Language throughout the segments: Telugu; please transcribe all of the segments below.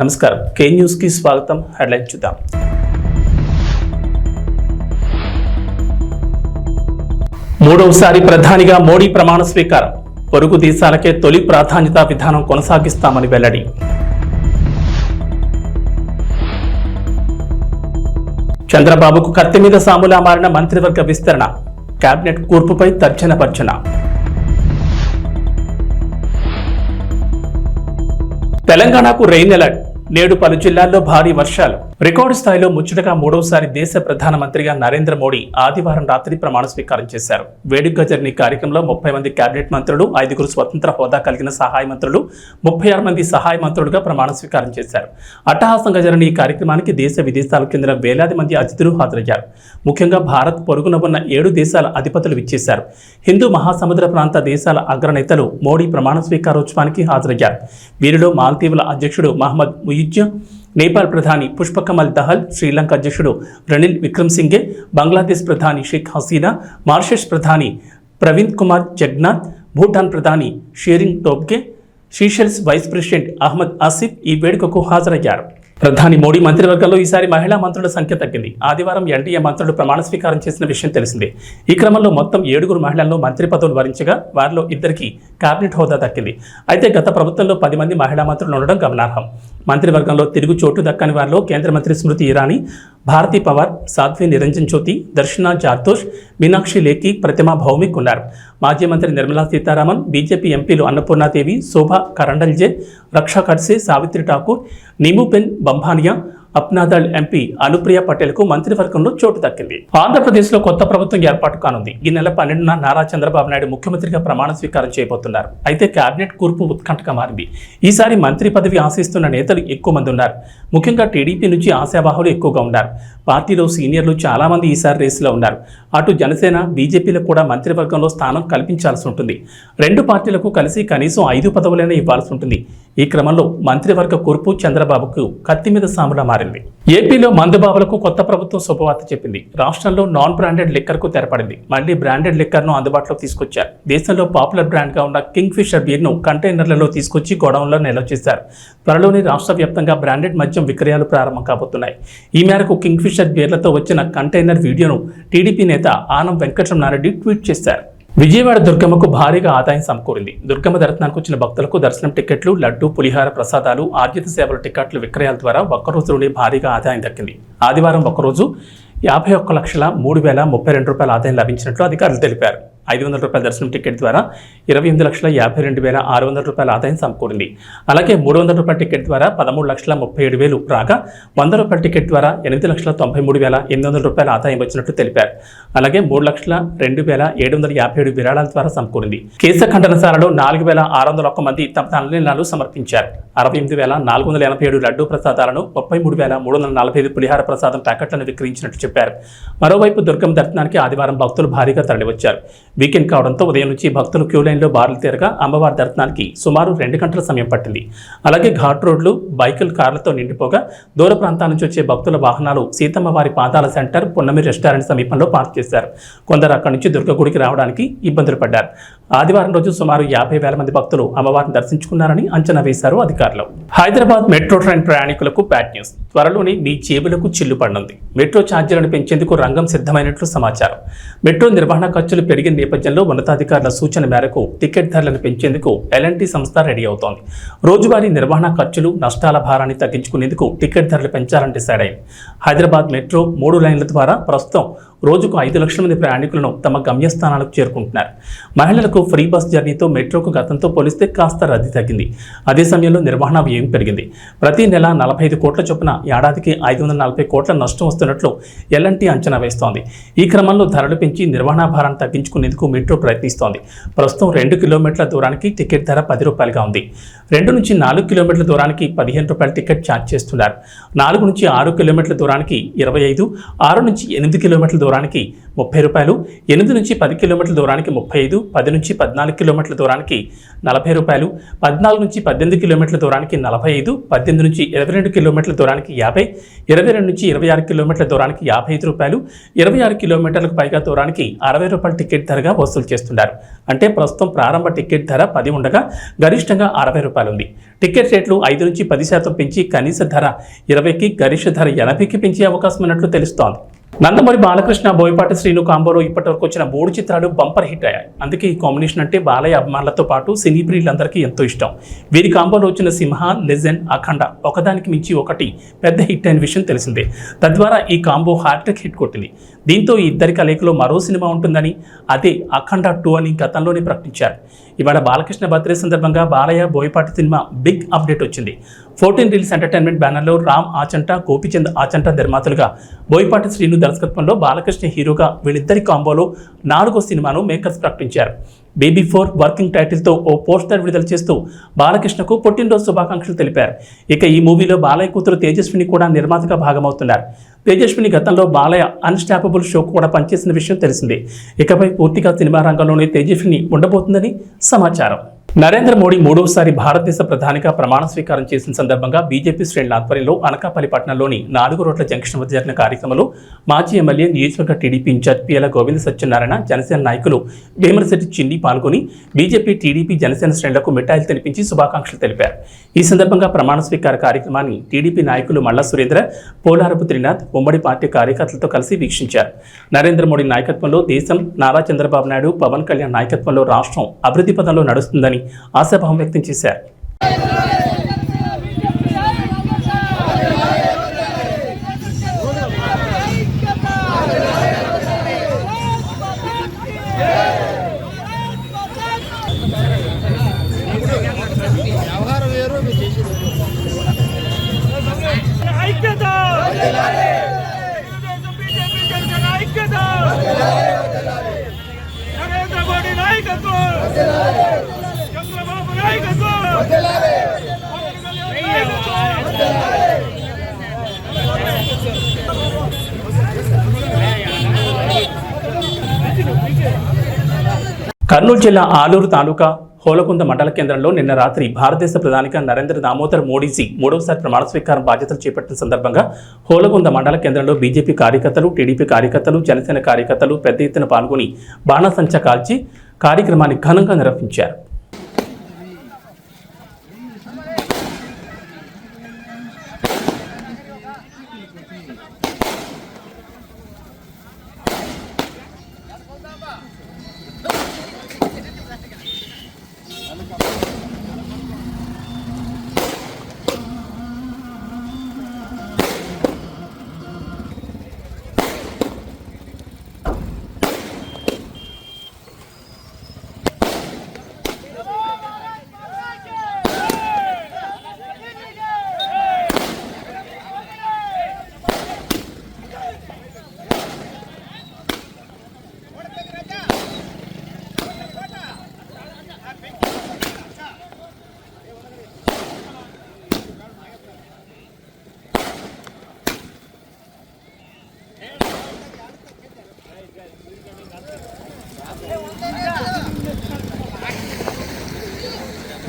నమస్కారం కే న్యూస్ కి స్వాగతం. హెడ్లైన్ చూద్దాం. మూడవసారి ప్రధానిగా మోడీ ప్రమాణ స్వీకారం. పొరుగు దేశాలకే తొలి ప్రాధాన్యత విధానం కొనసాగిస్తామని వెల్లడి. చంద్రబాబుకు కత్తి మీద సాములా మారిన మంత్రివర్గ విస్తరణ. కేబినెట్ కూర్పుపై తర్జన భర్జన. తెలంగాణకు రెయిన్ అలర్ట్. నేడు పలు జిల్లాల్లో భారీ వర్షాలు. రికార్డు స్థాయిలో ముచ్చటగా మూడవసారి దేశ ప్రధానమంత్రిగా నరేంద్ర మోడీ ఆదివారం రాత్రి ప్రమాణ స్వీకారం చేశారు. వేడుకగా జరిగిన కార్యక్రమంలో 30 మంది కేబినెట్ మంత్రులు, 5 స్వతంత్ర హోదా కలిగిన సహాయ మంత్రులు, 36 మంది సహాయ మంత్రులుగా ప్రమాణ స్వీకారం చేశారు. అట్టహాసంగా జరిగిన ఈ కార్యక్రమానికి దేశ విదేశాలకు చెందిన వేలాది మంది అతిథులు హాజరయ్యారు. ముఖ్యంగా భారత్ పొరుగున ఉన్న 7 దేశాల అధిపతులు విచ్చేశారు. హిందూ మహాసముద్ర ప్రాంత దేశాల అగ్రనేతలు మోడీ ప్రమాణ స్వీకారోత్సవానికి హాజరయ్యారు. వీరిలో మాల్దీవుల అధ్యక్షుడు మహమ్మద్ ముయిజ్, నేపాల్ ప్రధాని పుష్పకమల్ దహల్, శ్రీలంక అధ్యక్షుడు రనిల్ విక్రమ్సింఘే, బంగ్లాదేశ్ ప్రధాని షేక్ హసీనా, మారిషస్ ప్రధాని ప్రవీణ్ కుమార్ జగ్నాథ్, భూటాన్ ప్రధాని Tshering Tobgay, Seychelles vice president Ahmed Asif ఈ వేడుకకు హాజరయ్యారు. ప్రధాని మోడీ మంత్రివర్గంలో ఈసారి మహిళా మంత్రుల సంఖ్య తగ్గింది. ఆదివారం ఎన్డీఏ మంత్రులు ప్రమాణ స్వీకారం చేసిన విషయం తెలిసిందే. ఈ క్రమంలో మొత్తం 7 మహిళలను మంత్రి పదవులు వరించగా వారిలో 2కి కేబినెట్ హోదా దక్కింది. అయితే గత ప్రభుత్వంలో 10 మంది మహిళా మంత్రులు ఉండడం గమనార్హం. మంత్రివర్గంలో తిరుగు చోటు దక్కని వారిలో కేంద్ర మంత్రి స్మృతి ఇరానీ, భారతీ పవార్, సాధ్వి నిరంజన్ జ్యోతి, దర్శనా జార్దోష్, మీనాక్షి లేఖి, ప్రతిమా భౌమిక్ ఉన్నారు. మాజీ మంత్రి నిర్మలా సీతారామన్, బీజేపీ ఎంపీలు అన్నపూర్ణాదేవి, శోభా కరండల్జే, రక్షా ఖడ్సే, సావిత్రి ఠాకూర్, నీముపెన్ బంభానియా, అప్నాదళ్ ఎంపీ అనుప్రియ పటేల్కు మంత్రివర్గంలో చోటు దక్కింది. ఆంధ్రప్రదేశ్లో కొత్త ప్రభుత్వం ఏర్పాటు కానుంది. ఈ నెల 12న నారా చంద్రబాబు నాయుడు ముఖ్యమంత్రిగా ప్రమాణ స్వీకారం చేయబోతున్నారు. అయితే కేబినెట్ కూర్పు ఉత్కంఠగా మారింది. ఈసారి మంత్రి పదవి ఆశిస్తున్న నేతలు ఎక్కువ మంది ఉన్నారు. ముఖ్యంగా టీడీపీ నుంచి ఆశావాహులు ఎక్కువగా ఉన్నారు. పార్టీలో సీనియర్లు చాలా మంది ఈసారి రేసులో ఉన్నారు. అటు జనసేన, బీజేపీలకు కూడా మంత్రివర్గంలో స్థానం కల్పించాల్సి ఉంటుంది. 2 పార్టీలకు కలిసి కనీసం 5 పదవులైనా ఇవ్వాల్సి ఉంటుంది. ఈ క్రమంలో మంత్రివర్గ కూర్పు చంద్రబాబుకు కత్తి మీద సాములా మారింది. ఏపీలో మందుబాబులకు కొత్త ప్రభుత్వం శుభవార్త చెప్పింది. రాష్ట్రంలో నాన్ బ్రాండెడ్ లిక్కర్కు తెరపడింది. మళ్లీ బ్రాండెడ్ లిక్కర్ను అందుబాటులోకి తీసుకొచ్చారు. దేశంలో పాపులర్ బ్రాండ్గా ఉన్న కింగ్ ఫిషర్ బీర్ను కంటైనర్లలో తీసుకొచ్చి గోడౌన్లో నిల్వ చేశారు. త్వరలోనే రాష్ట్ర వ్యాప్తంగా బ్రాండెడ్ మద్యం విక్రయాలు ప్రారంభం కాబోతున్నాయి. ఈ మేరకు కింగ్ ఫిషర్ బీర్లతో వచ్చిన కంటైనర్ వీడియోను టీడీపీ నేత ఆనం వెంకటరమణారెడ్డి ట్వీట్ చేశారు. విజయవాడ దుర్గమ్మకు భారీగా ఆదాయం సమకూరింది. దుర్గమ్మ దర్శనానికి వచ్చిన భక్తులకు దర్శనం టికెట్లు, లడ్డు, పులిహార ప్రసాదాలు, ఆర్జిత సేవల టికెట్ల విక్రయాల ద్వారా ఒక్కరోజులోనే భారీగా ఆదాయం దక్కింది. ఆదివారం ఒక్కరోజు 51,03,032 ఆదాయం లభించినట్లు అధికారులు తెలిపారు. 500 రూపాయల దర్శనం టికెట్ ద్వారా 28,52,600 ఆదాయం సమకూరింది. అలాగే 300 రూపాయల టికెట్ ద్వారా 13,37,000 రాగా 100 రూపాయల టికెట్ ద్వారా 8,93,800 ఆదాయం వచ్చినట్లు తెలిపారు. అలాగే 3,02,757 విరాళాల ద్వారా సమకూరింది. కేశ ఖండనశాలలో 4,601 మంది తమ తలనీలాలు సమర్పించారు. 68,487 లడ్డూ ప్రసాదాలను, 33,345 పులిహార ప్రసాదం ప్యాకెట్లను విక్రయించినట్టు చెప్పారు. మరోవైపు దుర్గమ్మ దర్శనానికి ఆదివారం భక్తులు భారీగా తరలివచ్చారు. వీకెండ్ కావడంతో ఉదయం నుంచి భక్తులు క్యూ లైన్లో బారులు తీరగా అమ్మవారి దర్శనానికి సుమారు 2 గంటల సమయం పట్టింది. అలాగే ఘాట్ రోడ్లు, బైకులు, కార్లతో నిండిపోగా దూర ప్రాంతాల నుంచి వచ్చే భక్తుల వాహనాలు సీతమ్మవారి పాదాల సెంటర్, పున్నమి రెస్టారెంట్ సమీపంలో పార్క్ చేశారు. కొందరు అక్కడి నుంచి దుర్గగుడికి రావడానికి ఇబ్బందులు పడ్డారు. ఆదివారం రోజు సుమారు 50,000 మంది భక్తులు అమ్మవారిని దర్శించుకున్నారని అంచనా వేశారు అధికారులు. హైదరాబాద్ మెట్రో ట్రైన్ ప్రయాణికులకు బ్యాడ్ న్యూస్. త్వరలోనే మీ జేబులకు చిల్లు పడనుంది. మెట్రో ఛార్జీలను పెంచేందుకు రంగం సిద్ధమైనట్లు సమాచారం. మెట్రో నిర్వహణ ఖర్చులు పెరిగిన నేపథ్యంలో ఉన్నతాధికారుల సూచన మేరకు టికెట్ ధరలను పెంచేందుకు ఎల్ఎన్టీ సంస్థ రెడీ అవుతోంది. రోజువారీ నిర్వహణ ఖర్చులు, నష్టాల భారాన్ని తగ్గించుకునేందుకు టికెట్ ధరలు పెంచాలని డిసైడ్ అయింది. హైదరాబాద్ మెట్రో 3 లైన్ల ద్వారా ప్రస్తుతం రోజుకు 5 లక్షల మంది ప్రయాణికులను తమ గమ్యస్థానాలకు చేరుకుంటున్నారు. మహిళలకు ఫ్రీ బస్ జర్నీతో మెట్రోకు గతంతో పోలిస్తే కాస్త రద్దీ తగ్గింది. అదే సమయంలో నిర్వహణ వ్యయం పెరిగింది. ప్రతి నెల 45 కోట్ల చొప్పున ఏడాదికి 540 కోట్ల నష్టం వస్తున్నట్లు ఎల్ఎన్టీ అంచనా వేస్తోంది. ఈ క్రమంలో ధరలు పెంచి నిర్వహణ భారాన్ని తగ్గించుకునేందుకు మెట్రో ప్రయత్నిస్తోంది. ప్రస్తుతం 2 కిలోమీటర్ల దూరానికి టికెట్ ధర 10 రూపాయలుగా ఉంది. 2 నుంచి 4 కిలోమీటర్ల దూరానికి 15 రూపాయల టికెట్ ఛార్జ్ చేస్తున్నారు. 4 నుంచి 6 కిలోమీటర్ల దూరానికి 25, 6 నుంచి 8 కిలోమీటర్ల దూరానికి 30 రూపాయలు, 8 నుంచి 10 కిలోమీటర్ల దూరానికి 35, 10 నుంచి 14 కిలోమీటర్ల దూరానికి 40 రూపాయలు, 14 నుంచి 18 కిలోమీటర్ల దూరానికి 45, 18 నుంచి 22 కిలోమీటర్ల దూరానికి 50, 22 నుంచి 26 కిలోమీటర్ల దూరానికి 55 రూపాయలు, 26 కిలోమీటర్లకు పైగా దూరానికి 60 రూపాయల టికెట్ ధరగా వసూలు చేస్తున్నారు. అంటే ప్రస్తుతం ప్రారంభ టికెట్ ధర 10 ఉండగా గరిష్టంగా 60 రూపాయలు ఉంది. టికెట్ రేట్లు 5 నుంచి 10% పెంచి కనీస ధర 20కి, గరిష్ట ధర 80కి పెంచే అవకాశం ఉన్నట్లు తెలుస్తోంది. నందమూరి బాలకృష్ణ, బోయపాటి శ్రీను కాంబోలో ఇప్పటివరకు వచ్చిన 3 చిత్రాలు బంపర్ హిట్ అయ్యాయి. అందుకే ఈ కాంబినేషన్ అంటే బాలయ్య అభిమానులతో పాటు సినీ ప్రియులందరికీ ఎంతో ఇష్టం. వీరి కాంబోలో వచ్చిన సింహ, లెజెండ్, అఖండ ఒకదానికి మించి ఒకటి పెద్ద హిట్ అయిన విషయం తెలిసిందే. తద్వారా ఈ కాంబో హ్యాట్రిక్ హిట్ కొట్టింది. దీంతో ఈ ఇద్దరి కలయికలో మరో సినిమా ఉంటుందని, అదే అఖండ 2 అని గతంలోనే ప్రకటించారు. ఇవాళ బాలకృష్ణ బర్త్డే సందర్భంగా Balayya, Boyapati cinema big update వచ్చింది. 14 రీల్స్ ఎంటర్టైన్మెంట్ బ్యానర్లో రామ్ ఆచంట, గోపిచంద్ ఆచంట నిర్మాతలుగా, బోయపాటి శ్రీను దర్శకత్వంలో బాలకృష్ణ హీరోగా వీళ్ళిద్దరి కాంబోలో 4వ సినిమాను మేకర్స్ ప్రకటించారు. బేబీ 4 వర్కింగ్ టైటిల్తో ఓ పోస్టర్ విడుదల చేస్తూ బాలకృష్ణకు పుట్టినరోజు శుభాకాంక్షలు తెలిపారు. ఇక ఈ మూవీలో బాలయ్య కూతురు తేజస్విని కూడా నిర్మాతగా భాగమవుతున్నారు. తేజస్విని గతంలో బాలయ్య అన్స్టాపబుల్ షో కూడా పనిచేసిన విషయం తెలిసిందే. ఇకపై పూర్తిగా సినిమా రంగంలోనే తేజస్విని ఉండబోతుందని సమాచారం. నరేంద్ర మోడీ 3వసారి భారతదేశ ప్రధానిగా ప్రమాణ స్వీకారం చేసిన సందర్భంగా బీజేపీ శ్రేణుల ఆధ్వర్యంలో అనకాపల్లి పట్టణంలోని 4 రోడ్ల జంక్షన్ వద్ద జరిగిన కార్యక్రమంలో మాజీ ఎమ్మెల్యే, నియోజకవర్గ టీడీపీ ఇన్ఛార్జ్ పియల గోవింద సత్యనారాయణ, జనసేన నాయకులు వేమరశెట్టి చిన్ని పాల్గొని బీజేపీ, టీడీపీ, జనసేన శ్రేణులకు మిఠాయిలు తినిపించి శుభాకాంక్షలు తెలిపారు. ఈ సందర్భంగా ప్రమాణ స్వీకార కార్యక్రమాన్ని టీడీపీ నాయకులు మల్లా సురేంద్ర, పోలారపు త్రినాథ్ ఉమ్మడి పార్టీ కార్యకర్తలతో కలిసి వీక్షించారు. నరేంద్ర మోడీ నాయకత్వంలో దేశం, నారా చంద్రబాబు నాయుడు, పవన్ కళ్యాణ్ నాయకత్వంలో రాష్ట్రం అభివృద్ధి పథంలో నడుస్తుందని ఆశాభావం వ్యక్తం చేశారు. కర్నూలు జిల్లా ఆలూరు తాలూకా హోలగుంద మండల కేంద్రంలో నిన్న రాత్రి భారతదేశ ప్రధానిగా నరేంద్ర దామోదర్ మోడీజీ 3వసారి ప్రమాణ స్వీకారం బాధ్యతలు చేపట్టిన సందర్భంగా హోలగుంద మండల కేంద్రంలో బీజేపీ కార్యకర్తలు, టీడీపీ కార్యకర్తలు, జనసేన కార్యకర్తలు పెద్ద ఎత్తున పాల్గొని బాణాసంచా కాల్చి కార్యక్రమాన్ని ఘనంగా నిర్వహించారు.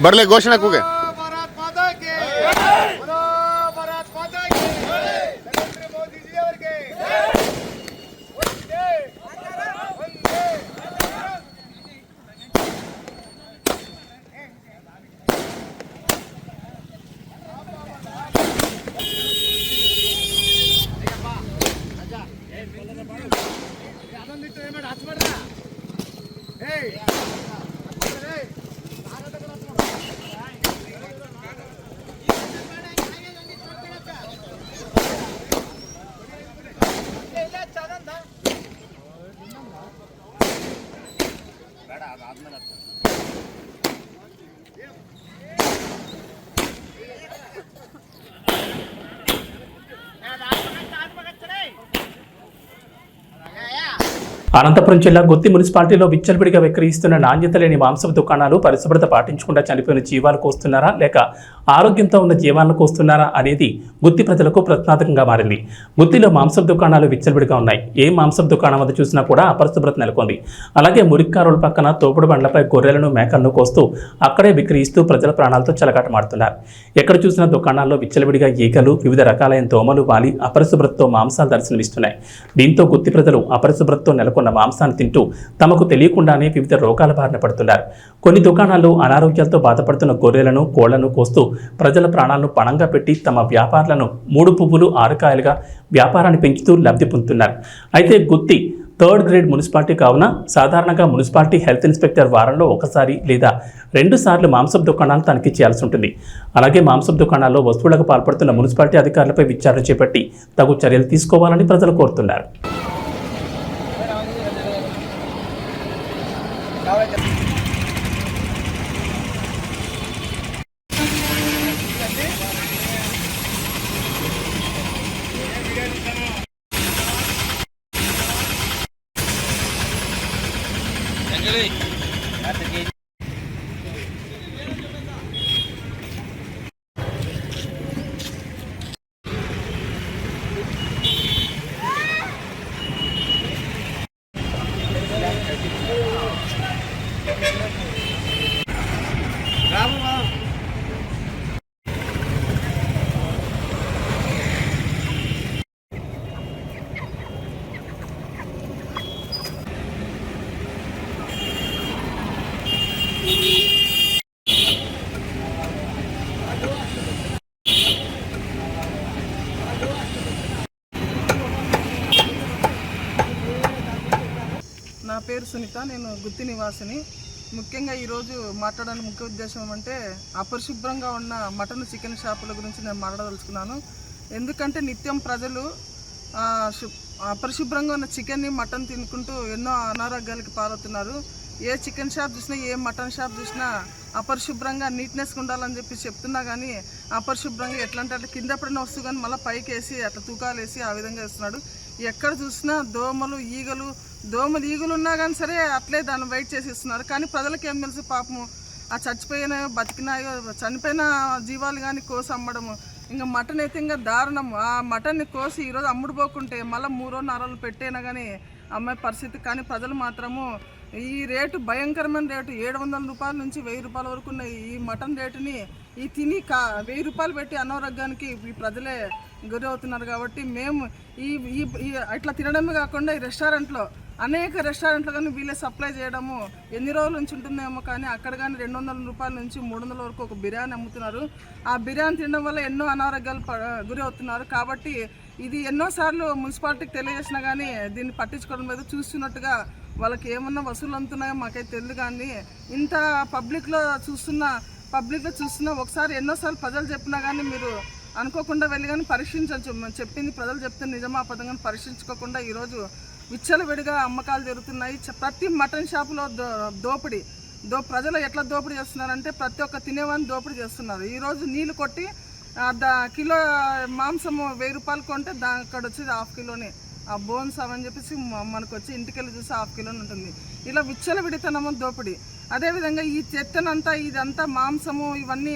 बरले घोषणा कुगे అనంతపురం జిల్లా గుత్తి మున్సిపాలిటీలో విచ్చలవిడిగా విక్రయిస్తున్న నాణ్యత లేని మాంసపు దుకాణాలు పరిశుభ్రత పాటించకుండా చనిపోయిన జీవాలు కోస్తున్నారా లేక ఆరోగ్యంతో ఉన్న జీవాలను కోస్తున్నారా అనేది గుత్తి ప్రజలకు ప్రశ్నార్థకంగా మారింది. గుత్తిలో మాంసపు దుకాణాలు విచ్చలవిడిగా ఉన్నాయి. ఏ మాంసపు దుకాణం వద్ద చూసినా కూడా అపరిశుభ్రత నెలకొంది. అలాగే మురిక్కారుల పక్కన తోపుడు బండ్లపై గొర్రెలను మేకలను కోస్తూ అక్కడే విక్రయిస్తూ ప్రజల ప్రాణాలతో చెలగాటమాడుతున్నారు. ఎక్కడ చూసినా దుకాణాల్లో విచ్చలవిడిగా ఈగలు, వివిధ రకాలైన దోమలు వాలి అపరిశుభ్రతతో మాంసాలు దర్శనమిస్తున్నాయి. దీంతో గుత్తి ప్రజలు అపరిశుభ్రతతో నెలకొన్న మాంసాన్ని తింటూ తమకు తెలియకుండానే వివిధ రోగాల బారిన పడుతున్నారు. కొన్ని దుకాణాల్లో అనారోగ్యాలతో బాధపడుతున్న గొర్రెలను, కోళ్లను కోస్తూ ప్రజల ప్రాణాలను పణంగా పెట్టి తమ వ్యాపారాలను 3 పువ్వులు 6 కాయలుగా వ్యాపారాన్ని పెంచుతూ లబ్ధి పొందుతున్నారు. అయితే గుత్తి 3rd గ్రేడ్ మున్సిపాలిటీ కావున సాధారణంగా మున్సిపాలిటీ హెల్త్ ఇన్స్పెక్టర్ వారంలో 1 లేదా 2 సార్లు మాంసపు దుకాణాలు తనిఖీ చేయాల్సి ఉంటుంది. అలాగే మాంసపు దుకాణాల్లో వస్తువులకు పాల్పడుతున్న మున్సిపాలిటీ అధికారులపై విచారణ చేపట్టి తగు చర్యలు తీసుకోవాలని ప్రజలు కోరుతున్నారు. నా పేరు సునీత, నేను గుత్తి నివాసిని. ముఖ్యంగా ఈరోజు మాట్లాడడానికి ముఖ్య ఉద్దేశం అంటే అపరిశుభ్రంగా ఉన్న మటన్, చికెన్ షాపుల గురించి నేను మాట్లాడదలుచుకున్నాను. ఎందుకంటే నిత్యం ప్రజలు అపరిశుభ్రంగా ఉన్న చికెన్ని, మటన్ తినుకుంటూ ఎన్నో అనారోగ్యాలకి పాలవుతున్నారు. ఏ చికెన్ షాప్ చూసినా, ఏ మటన్ షాప్ చూసినా అపరిశుభ్రంగా నీట్నెస్గా ఉండాలని చెప్పి చెప్తున్నా కానీ అపరిశుభ్రంగా ఎట్లా అంటే అట్లా కింద పడిన వస్తువు కానీ మళ్ళీ పైకి వేసి అట్లా తూకాలు వేసి ఆ విధంగా వేస్తున్నాడు. ఎక్కడ చూసినా దోమలు, ఈగలు ఉన్నా కానీ సరే అట్లే దాన్ని వెయిట్ చేసి ఇస్తున్నారు. కానీ ప్రజలకు ఏం తెలుసు, పాపము ఆ చచ్చిపోయినాయో బతికినాయో చనిపోయిన జీవాలు కానీ కోసి అమ్మడము. ఇంకా మటన్ అయితే ఇంకా దారుణం. ఆ మటన్ని కోసి ఈరోజు అమ్ముడు పోకుంటే మళ్ళీ 3 రోజులు పెట్టైనా కానీ అమ్మాయి పరిస్థితి. కానీ ప్రజలు మాత్రము ఈ రేటు భయంకరమైన రేటు 700 రూపాయల నుంచి 1000 రూపాయల వరకు ఉన్న ఈ మటన్ రేటుని ఈ తిని 1000 రూపాయలు పెట్టి అనారోగ్యానికి ఈ ప్రజలే గురి అవుతున్నారు. కాబట్టి మేము ఈ ఇట్లా తినడమే కాకుండా ఈ రెస్టారెంట్లో అనేక రెస్టారెంట్లు కానీ వీళ్ళే సప్లై చేయడము ఎన్ని రోజుల నుంచి ఉంటుందేమో, కానీ అక్కడ కానీ 200 రూపాయల నుంచి 300 వరకు ఒక బిర్యానీ అమ్ముతున్నారు. ఆ బిర్యానీ తినడం వల్ల ఎన్నో అనారోగ్యాలు గురి అవుతున్నారు. కాబట్టి ఇది ఎన్నోసార్లు మున్సిపాలిటీకి తెలియజేసినా కానీ దీన్ని పట్టించుకోవడం లేదు. చూస్తున్నట్టుగా వాళ్ళకి ఏమన్నా వసూలు అందుతున్నాయో మాకైతే తెలియదు. కానీ ఇంత పబ్లిక్లో చూస్తున్నా ఒకసారి ఎన్నోసార్లు ప్రజలు చెప్పినా కానీ మీరు అనుకోకుండా వెళ్ళి కానీ పరీక్షించవచ్చు. చెప్పింది ప్రజలు చెప్తే నిజమా అబద్ధంగా పరీక్షించుకోకుండా ఈరోజు విచ్చలవిడిగా అమ్మకాలు జరుగుతున్నాయి. ప్రతి మటన్ షాపులో ప్రజలు ఎట్లా దోపిడీ చేస్తున్నారంటే ప్రతి ఒక్క తినేవాడిని దోపిడీ చేస్తున్నారు. ఈరోజు నీళ్ళు కొట్టి కిలో మాంసము 1000 రూపాయలు కొంటే అక్కడ వచ్చేది 1/2 కిలోనే ఆ బోన్స్ అవని చెప్పేసి మనకు వచ్చి ఇంటికెళ్ళి చూసి 1/2 కిలోని ఉంటుంది. ఇలా విచ్చలవిడితనము దోపిడీ. అదేవిధంగా ఈ చెత్తనంతా ఇదంతా మాంసము ఇవన్నీ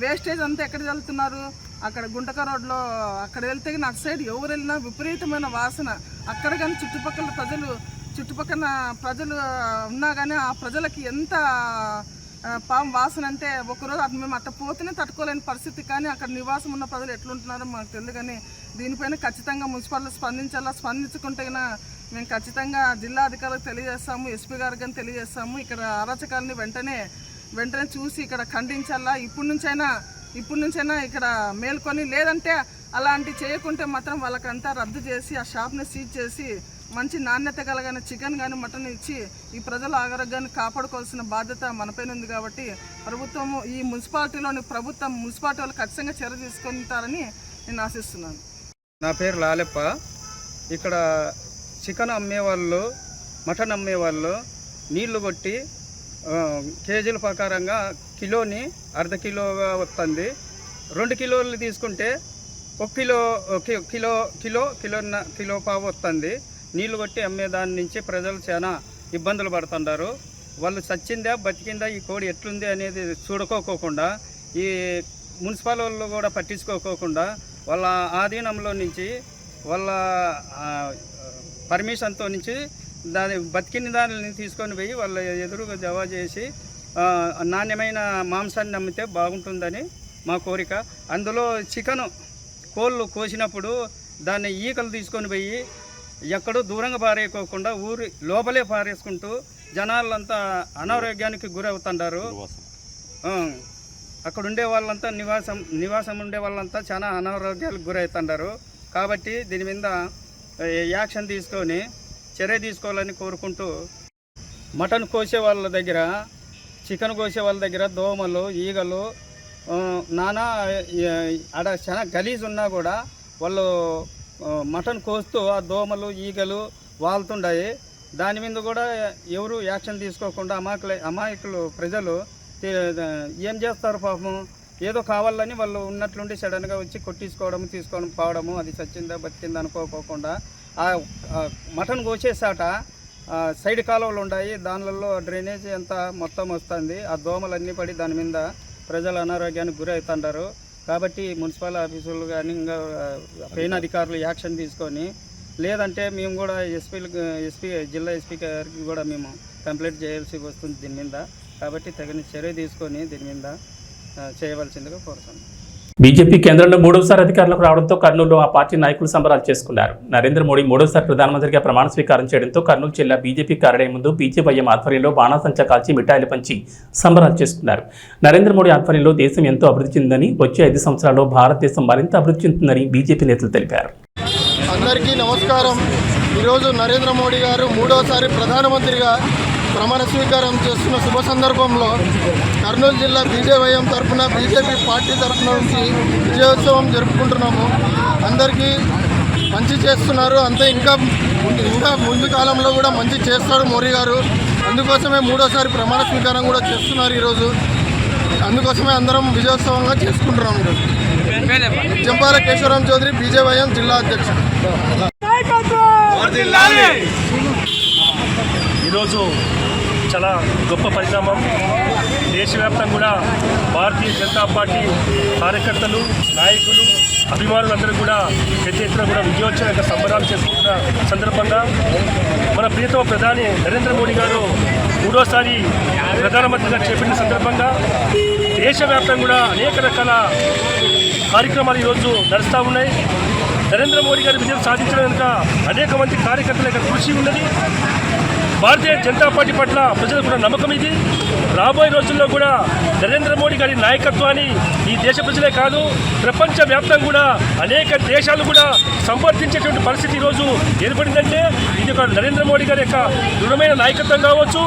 వేస్టేజ్ అంతా ఎక్కడ చల్లుతున్నారు? అక్కడ గుంటక రోడ్లో అక్కడ వెళ్తే నాకు సైడ్ ఎవరు వెళ్ళినా విపరీతమైన వాసన. అక్కడ కానీ చుట్టుపక్కల ప్రజలు ఉన్నా కానీ ఆ ప్రజలకి ఎంత వాసన అంటే ఒకరోజు అది మేము అట్ట పోతేనే తట్టుకోలేని పరిస్థితి. కానీ అక్కడ నివాసం ఉన్న ప్రజలు ఎట్లుంటున్నారో మాకు తెలియదు. కానీ దీనిపైన ఖచ్చితంగా మున్సిపాలిటీ స్పందించాలా. స్పందించుకుంటే మేము ఖచ్చితంగా జిల్లా అధికారులకు తెలియజేస్తాము, ఎస్పీ గారికి కానీ తెలియజేస్తాము. ఇక్కడ అరాచకాలని వెంటనే చూసి ఇక్కడ ఖండించాలా. ఇప్పటి నుంచైనా ఇక్కడ మేల్కొని, లేదంటే అలాంటి చేయకుంటే మాత్రం వాళ్ళకంతా రద్దు చేసి ఆ షాప్ని సీజ్ చేసి మంచి నాణ్యత కలిగిన చికెన్ కానీ మటన్ ఇచ్చి ఈ ప్రజల ఆరోగ్యాన్ని కాపాడుకోవాల్సిన బాధ్యత మనపైన ఉంది. కాబట్టి ప్రభుత్వము ఈ మున్సిపాలిటీ వాళ్ళు ఖచ్చితంగా చర్య తీసుకుంటారని నేను ఆశిస్తున్నాను. నా పేరు లాలెప్ప. ఇక్కడ చికెన్ అమ్మేవాళ్ళు, మటన్ అమ్మేవాళ్ళు నీళ్లు కొట్టి కేజీల ప్రకారంగా కిలోని 1/2 కిలోగా వస్తుంది. 2 కిలోలు తీసుకుంటే 1 కిలో పావు వస్తుంది. నీళ్లు కొట్టి అమ్మే దాని నుంచి ప్రజలు చాలా ఇబ్బందులు పడుతుంటారు. వాళ్ళు చచ్చిందా బతికిందా ఈ కోడి ఎట్లుంది అనేది చూడుకోకుండా ఈ మున్సిపల్ వాళ్ళు కూడా పట్టించుకోకుండా వాళ్ళ ఆధీనంలో నుంచి వాళ్ళ పర్మిషన్తో నుంచి దాని బతికిన దానిని తీసుకొని పోయి వాళ్ళ ఎదురుగా జవా చేసి నాణ్యమైన మాంసాన్ని అమ్మితే బాగుంటుందని మా కోరిక. అందులో చికెను కోళ్ళు కోసినప్పుడు దాన్ని ఈకలు తీసుకొని పోయి ఎక్కడో దూరంగా పారేయకోకుండా ఊరి లోపలే పారేసుకుంటూ జనాలంతా అనారోగ్యానికి గురవుతుంటారు. అక్కడ ఉండే వాళ్ళంతా నివాసం ఉండే వాళ్ళంతా చాలా అనారోగ్యాలకు గురవుతుంటారు. కాబట్టి దీని మీద యాక్షన్ తీసుకొని చర్య తీసుకోవాలని కోరుకుంటూ, మటన్ కోసే వాళ్ళ దగ్గర, చికెన్ కోసే వాళ్ళ దగ్గర దోమలు, ఈగలు నానా ఆడ చాలా గలీజ్ ఉన్నా కూడా వాళ్ళు మటన్ కోస్తూ ఆ దోమలు, ఈగలు వాళ్తుంటాయి. దాని మీద కూడా ఎవరు యాక్షన్ తీసుకోకుండా అమాయకులు ప్రజలు ఏం చేస్తారు పాపం, ఏదో కావాలని వాళ్ళు ఉన్నట్లుండి సడన్గా వచ్చి కొట్టించుకోవడము, తీసుకొని పోవడము, అది చచ్చిందా బతికిందా అనుకోకుండా ఆ మటన్ కోసేసాట సైడ్ కాలువలు ఉన్నాయి, దానిలలో డ్రైనేజ్ అంతా మొత్తం వస్తుంది. ఆ దోమలన్నీ పడి దాని మీద ప్రజలు అనారోగ్యానికి గురి అవుతుంటారు. కాబట్టి మున్సిపల్ ఆఫీసులు కానీ ఇంకా పైన అధికారులు యాక్షన్ తీసుకొని, లేదంటే మేము కూడా ఎస్పీ జిల్లా ఎస్పీ గారికి కూడా మేము కంప్లైంట్ చేయాల్సి వస్తుంది దీని మీద. కాబట్టి తగిన చర్య తీసుకొని దీని మీద చేయవలసిందిగా కోరుతున్నాం. బీజేపీ కేంద్రంలో మూడోసారి అధికారంలోకి రావడంతో కర్నూలులో ఆ పార్టీ నాయకులు సంబరాలు చేసుకున్నారు. నరేంద్ర మోడీ మూడోసారి ప్రధానమంత్రిగా ప్రమాణ స్వీకారం చేయడంతో కర్నూలు జిల్లా బీజేపీ కార్యాలయం ముందు బీజేపీఎం ఆధ్వర్యంలో బాణాసంచా కాల్చి మిఠాయిలు పంచి సంబరాలు చేసుకున్నారు. నరేంద్ర మోడీ ఆధ్వర్యంలో దేశం ఎంతో అభివృద్ధి చెందిందని, వచ్చే 5 సంవత్సరాల్లో భారతదేశం మరింత అభివృద్ధి చెందుతుందని బీజేపీ నేతలు తెలిపారు. అందరికీ నమస్కారం. ఈరోజు నరేంద్ర మోడీ గారు మూడోసారి ప్రధానమంత్రిగా ప్రమాణ స్వీకారం చేస్తున్న శుభ సందర్భంలో కర్నూలు జిల్లా బీజేవైఎం తరఫున, బీజేపీ పార్టీ తరఫున నుంచి విజయోత్సవం జరుపుకుంటున్నాము. అందరికీ మంచి చేస్తున్నారు, అంతే ఇంకా ముందు కాలంలో కూడా మంచి చేస్తాడు మోడీ గారు. అందుకోసమే మూడోసారి ప్రమాణ స్వీకారం కూడా చేస్తున్నారు ఈరోజు. అందుకోసమే అందరం విజయోత్సవంగా చేసుకుంటున్నాం. ఈరోజు జంపాల కేశవరాం చౌదరి, బీజేవైఎం జిల్లా అధ్యక్షుడు. ఈరోజు చాలా గొప్ప పరిణామం. దేశవ్యాప్తంగా కూడా భారతీయ జనతా పార్టీ కార్యకర్తలు, నాయకులు, అభిమానులందరూ కూడా పెద్ద ఎత్తున కూడా విజయోత్సవ యొక్క సంబరాలు చేసుకుంటున్న సందర్భంగా మన ప్రియతమ ప్రధాని నరేంద్ర మోడీ గారు మూడోసారి ప్రధానమంత్రిగా చేపట్టిన సందర్భంగా దేశవ్యాప్తంగా కూడా అనేక రకాల కార్యక్రమాలు ఈరోజు నడుస్తూ ఉన్నాయి. నరేంద్ర మోడీ గారి విజయం సాధించడం కనుక అనేక మంది కార్యకర్తల యొక్క కృషి ఉన్నది. భారతీయ జనతా పార్టీ పట్ల ప్రజలకు కూడా నమ్మకం ఇది. రాబోయే రోజుల్లో కూడా నరేంద్ర మోడీ గారి నాయకత్వాన్ని ఈ దేశ ప్రజలే కాదు, ప్రపంచ వ్యాప్తంగా కూడా అనేక దేశాలు కూడా సంవర్ధించేటువంటి పరిస్థితి ఈరోజు ఏర్పడిందంటే ఇది ఒక నరేంద్ర మోడీ గారి యొక్క దృఢమైన నాయకత్వం కావచ్చు,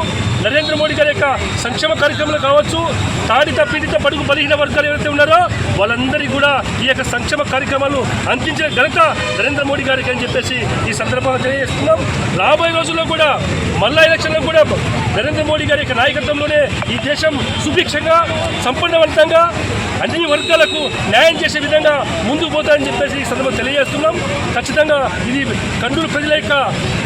నరేంద్ర మోడీ గారి యొక్క సంక్షేమ కార్యక్రమాలు కావచ్చు, తాడిత పీడిత బడుగు బలహీన వర్గాలు ఎవరైతే ఉన్నారో వాళ్ళందరికీ కూడా ఈ యొక్క సంక్షేమ కార్యక్రమాలు అందించిన ఘనత నరేంద్ర మోడీ గారికి అని చెప్పేసి ఈ సందర్భంగా తెలియజేస్తున్నాం. రాబోయే రోజుల్లో కూడా మళ్ళా ఎలక్షన్లో కూడా నరేంద్ర మోడీ గారి యొక్క నాయకత్వంలోనే ఈ దేశం సుభిక్షంగా, సంపన్నవంతంగా, అన్ని వర్గాలకు న్యాయం చేసే విధంగా ముందుకు పోతారని చెప్పేసి ఈ సందర్భంగా తెలియజేస్తున్నాం. ఖచ్చితంగా ఇది కర్నూలు ప్రజల యొక్క,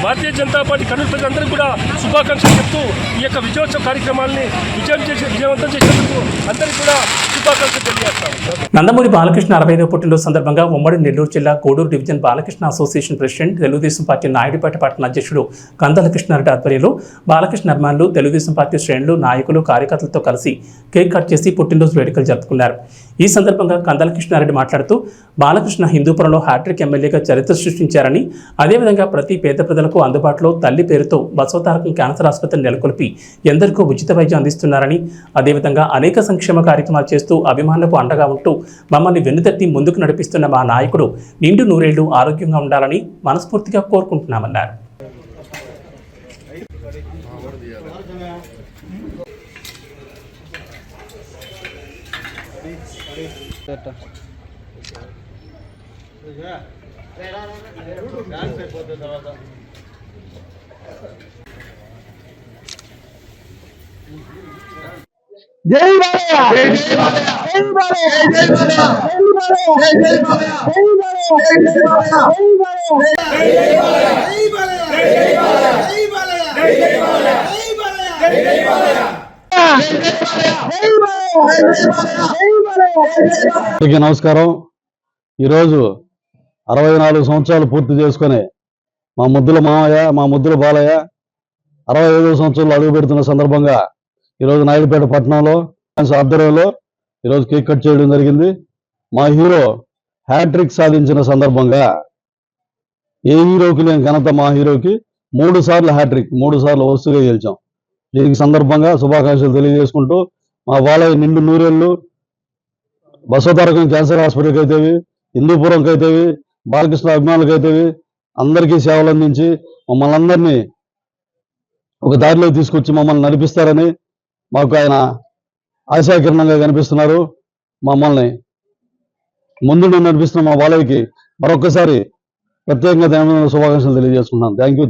భారతీయ జనతా పార్టీ కర్నూలు ప్రజలందరికీ కూడా శుభాకాంక్షలు చెప్తూ ఈ యొక్క విజయోత్సవ కార్యక్రమాన్ని విజయవంతం చేసేందుకు అందరికీ కూడా శుభాకాంక్షలు తెలియజేస్తాం. నందమూరి బాలకృష్ణ 65వ పుట్టినరోజు సందర్భంగా ఉమ్మడి నెల్లూరు జిల్లా Koduru division Balakrishna association president, Telugu Desam party Naidupeta పట్టణ అధ్యక్షుడు కందాల కృష్ణారెడ్డి ఆధ్వర్యంలో బాలకృష్ణ అభిమానులు, తెలుగుదేశం పార్టీ శ్రేణులు, నాయకులు, కార్యకర్తలతో కలిసి కేక్ కట్ చేసి పుట్టినరోజు వేడుకలు జరుపుకున్నారు. ఈ సందర్భంగా కందాల కృష్ణారెడ్డి మాట్లాడుతూ బాలకృష్ణ హిందూపురంలో హ్యాట్రిక్ ఎమ్మెల్యేగా చరిత్ర సృష్టించారని, అదేవిధంగా ప్రతి పేద ప్రజలకు అందుబాటులో తల్లి పేరుతో బసవతారకం క్యాన్సర్ ఆసుపత్రిని నెలకొల్పి ఎందరికో ఉచిత వైద్యం అందిస్తున్నారని, అదేవిధంగా అనేక సంక్షేమ కార్యక్రమాలు చేస్తూ అభిమానులకు అండగా ఉంటూ మమ్మల్ని వెన్నుతట్టి ముందుకు నడిపిస్తున్న మా నాయకుడు నిండు నూరేళ్లు ఆరోగ్యంగా ఉండాలని మనస్ఫూర్తిగా కోరుకుంటున్నామన్నారు. జై బాలయ్య, జై బాలయ్య, జై బాలయ్య, జై బాలయ్య. అందరికీ నమస్కారం. ఈరోజు 64 సంవత్సరాలు పూర్తి చేసుకుని మా ముద్దుల మామయ్య, మా ముద్దుల బాలయ్య 65వ సంవత్సరంలో అడుగు పెడుతున్న సందర్భంగా ఈరోజు నాయుడుపేట పట్టణంలో ఆధ్వర్యంలో ఈరోజు కేక్ కట్ చేయడం జరిగింది. మా హీరో హ్యాట్రిక్ సాధించిన సందర్భంగా ఏ హీరోకి లేని ఘనత మా హీరోకి 3 సార్లు హ్యాట్రిక్, 3 సార్లు వరుసగా గెలిచాం. దీనికి సందర్భంగా శుభాకాంక్షలు తెలియజేసుకుంటూ మా బాలయ్య నిండు నూరేళ్లు బసవతారకం క్యాన్సర్ హాస్పిటల్కి అయితేవి, హిందూపురంకి అయితేవి, బాలకృష్ణ అభిమానులకి అయితేవి అందరికీ సేవలు అందించి మమ్మల్ని అందరినీ ఒక దారిలో తీసుకొచ్చి మమ్మల్ని నడిపిస్తారని మాకు ఆయన ఆశాకిరణంగా కనిపిస్తున్నారు. మమ్మల్ని ముందు నడిపిస్తున్న మా బాలయ్యకి మరొకసారి ప్రత్యేకంగా ధన్యవాదాలు, శుభాకాంక్షలు తెలియజేసుకుంటున్నాను. థ్యాంక్ యూ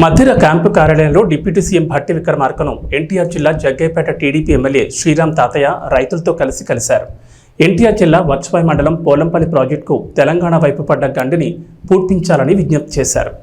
మధిర క్యాంపు కార్యాలయంలో డిప్యూటీ సీఎం భట్టి విక్రమార్కను ఎన్టీఆర్ జిల్లా జగ్గైపేట టీడీపీ ఎమ్మెల్యే శ్రీరామ్ తాతయ్య రైతులతో కలిశారు. ఎన్టీఆర్ జిల్లా వర్చవాయి మండలం పోలంపల్లి ప్రాజెక్టుకు తెలంగాణ వైపు పడ్డ గండిని పూడ్పించాలని విజ్ఞప్తి చేశారు.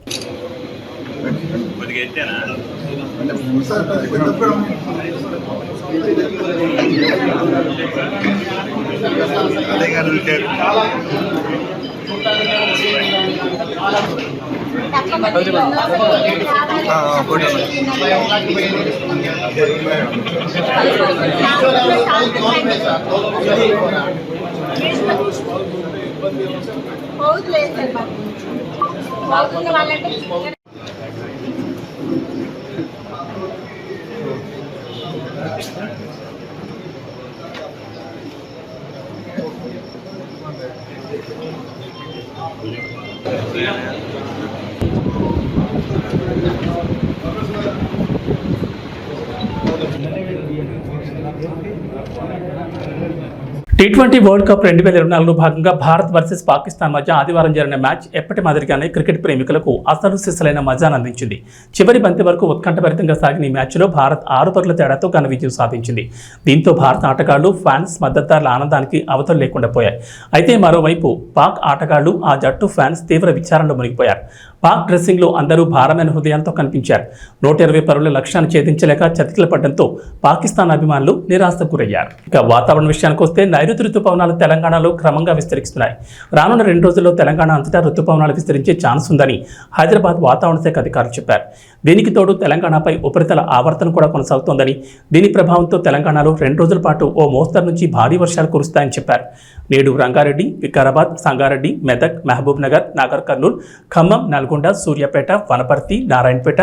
T20 వరల్డ్ కప్ 2024లో భాగంగా భారత్ వర్సెస్ పాకిస్తాన్ మధ్య ఆదివారం జరిగిన మ్యాచ్ ఎప్పటి మాదిరిగానే క్రికెట్ ప్రేమికులకు అసలు సిసలైన మజాను అందించింది. చివరి బంతి వరకు ఉత్కంఠభరితంగా సాగిన ఈ మ్యాచ్లో భారత్ 6 పరుగుల తేడాతో ఘన విజయం సాధించింది. దీంతో భారత ఆటగాళ్లు, ఫ్యాన్స్, మద్దతుదారుల ఆనందానికి అవతలు లేకుండా పోయాయి. అయితే మరోవైపు పాక్ ఆటగాళ్లు, ఆ జట్టు ఫ్యాన్స్ తీవ్ర విచారణలో మునిగిపోయారు. పాక్ డ్రెస్సింగ్లో అందరూ భారమైన హృదయాలతో కనిపించారు. 120 పరుగుల లక్ష్యాన్ని ఛేదించలేక చతికిల పడడంతో పాకిస్తాన్ అభిమానులు నిరాశకు గురయ్యారు. ఇక వాతావరణ విషయానికి వస్తే నైరుతి రుతుపవనాలు తెలంగాణలో క్రమంగా విస్తరిస్తున్నాయి. రానున్న 2 రోజుల్లో తెలంగాణ అంతటా రుతుపవనాలు విస్తరించే ఛాన్స్ ఉందని హైదరాబాద్ వాతావరణ శాఖ అధికారులు చెప్పారు. దీనికి తోడు తెలంగాణపై ఉపరితల ఆవర్తన కూడా కొనసాగుతోందని, దీని ప్రభావంతో తెలంగాణలో 2 రోజుల పాటు ఓ మోస్తరు నుంచి భారీ వర్షాలు కురుస్తాయని చెప్పారు. నేడు రంగారెడ్డి, వికారాబాద్, సంగారెడ్డి, మెదక్, మహబూబ్ నగర్, నాగర్ కర్నూల్, ఖమ్మం, నల్గొండ, సూర్యాపేట, వనపర్తి, నారాయణపేట,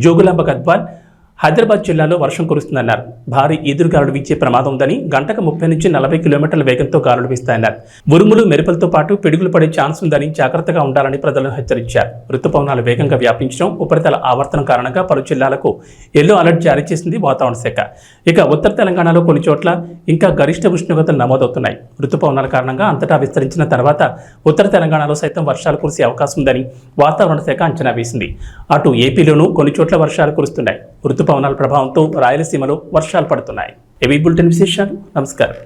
జోగులాంబ గద్వాల్, హైదరాబాద్ జిల్లాలో వర్షం కురుస్తుందన్నారు. భారీ ఈదురుగాలులు వీచే ప్రమాదం ఉందని, గంటకు 30 నుంచి 40 కిలోమీటర్ల వేగంతో గాలులు వీస్తాయన్నారు. ఉరుములు, మెరుపులతో పాటు పిడుగులు పడే ఛాన్స్ ఉందని జాగ్రత్తగా ఉండాలని ప్రజలను హెచ్చరించారు. రుతుపవనాలు వేగంగా వ్యాపించడం, ఉపరితల ఆవర్తనం కారణంగా పలు జిల్లాలకు ఎల్లో అలర్ట్ జారీ చేసింది వాతావరణ శాఖ. ఇక ఉత్తర తెలంగాణలో కొన్ని చోట్ల ఇంకా గరిష్ట ఉష్ణోగ్రతలు నమోదవుతున్నాయి. రుతుపవనాల కారణంగా అంతటా విస్తరించిన తర్వాత ఉత్తర తెలంగాణలో సైతం వర్షాలు కురిసే అవకాశం ఉందని వాతావరణ శాఖ అంచనా వేసింది. అటు ఏపీలోనూ కొన్ని చోట్ల వర్షాలు కురుస్తున్నాయి. రుతుపవనాల ప్రభావంతో రాయలసీమలో వర్షాలు పడుతున్నాయి. ఏబీ బులెటిన్ విశేషాలు. నమస్కారం.